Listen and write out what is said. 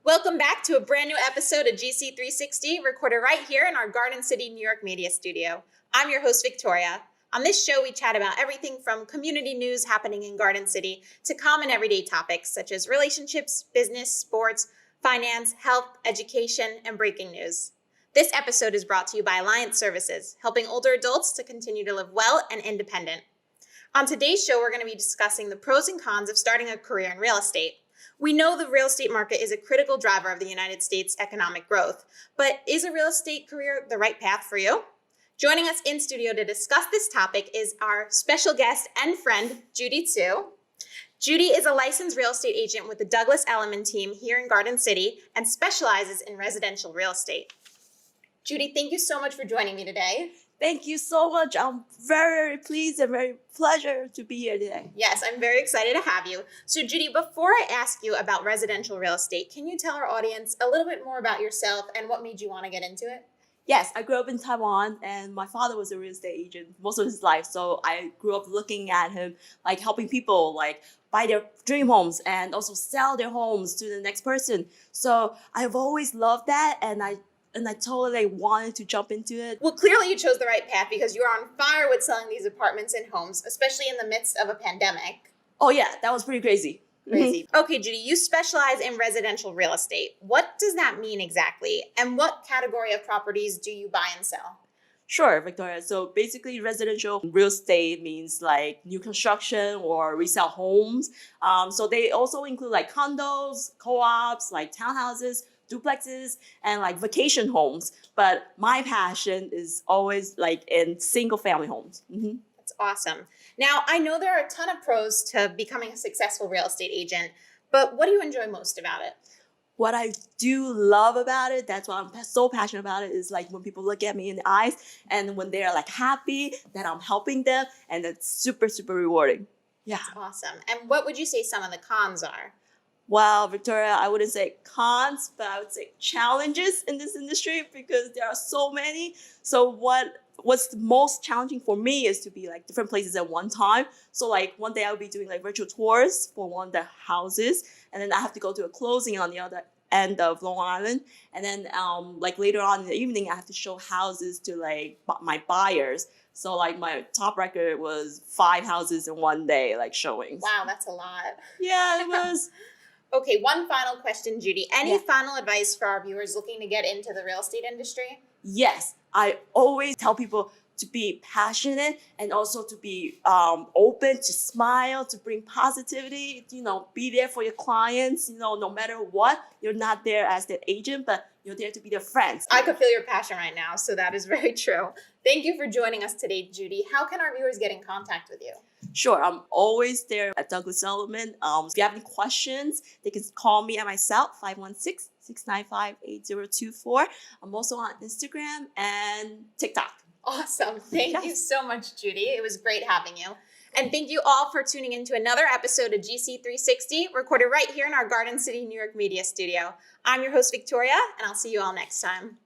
Welcome back to a brand new episode of GC360, recorded right here in our Garden City, New York media studio. I'm your host, Victoria. On this show, we chat about everything from community news happening in Garden City to common everyday topics such as relationships, business, sports, finance, health, education, and breaking news. This episode is brought to you by Alliance Services, helping older adults to continue to live well and independent. On today's show, we're going to be discussing the pros and cons of starting a career in real estate. We know the real estate market is a critical driver of the United States' economic growth, but is a real estate career the right path for you? Joining us in studio to discuss this topic is our special guest and friend, Judy Hsu. Judy is a licensed real estate agent with the Douglas Elliman team here in Garden City and specializes in residential real estate. Judy, thank you so much for joining me today. Thank you so much. I'm very pleased and very pleasure to be here today. Yes, I'm very excited to have you. So Judy, before I ask you about residential real estate, can you tell our audience a little bit more about yourself and what made you want to get into it? Yes, I grew up in Taiwan and my father was a real estate agent most of his life. So I grew up looking at him, like helping people like buy their dream homes and also sell their homes to the next person. So I've always loved that and I totally wanted to jump into it. Well, clearly you chose the right path because you're on fire with selling these apartments and homes, especially in the midst of a pandemic. Oh yeah, that was pretty crazy. Crazy. Okay, Judy, you specialize in residential real estate. What does that mean exactly? And what category of properties do you buy and sell? Sure, Victoria. So basically residential real estate means like new construction or resale homes. So they also include like condos, co-ops, like townhouses, duplexes, and like vacation homes. But my passion is always like in single family homes. Mm-hmm. That's awesome. Now, I know there are a ton of pros to becoming a successful real estate agent, but what do you enjoy most about it? What I do love about it, that's why I'm so passionate about it, is like when people look at me in the eyes and when they're like happy that I'm helping them, and it's super rewarding. Yeah. That's awesome. And what would you say some of the cons are? Well, Victoria, I wouldn't say cons, but I would say challenges in this industry because there are so many. So what's the most challenging for me is to be like different places at one time. So like one day I'll be doing like virtual tours for one of the houses, and then I have to go to a closing on the other end of Long Island. And then like later on in the evening, I have to show houses to like my buyers. So like my top record was 5 houses in one day, like showings. Wow, that's a lot. Yeah, it was. Okay, one final question, Judy. Any final advice for our viewers looking to get into the real estate industry? Yes, I always tell people to be passionate and also to be open, to smile, to bring positivity, be there for your clients, no matter what. You're not there as their agent, but you're there to be their friends. I could feel your passion right now, so that is very true. Thank you for joining us today, Judy. How can our viewers get in contact with you? Sure, I'm always there at Douglas Elliman. If you have any questions, they can call me at my cell, 516-695-8024. I'm also on Instagram and TikTok. Awesome. Thank you so much, Judy. It was great having you. And thank you all for tuning into another episode of GC360, recorded right here in our Garden City, New York media studio. I'm your host, Victoria, and I'll see you all next time.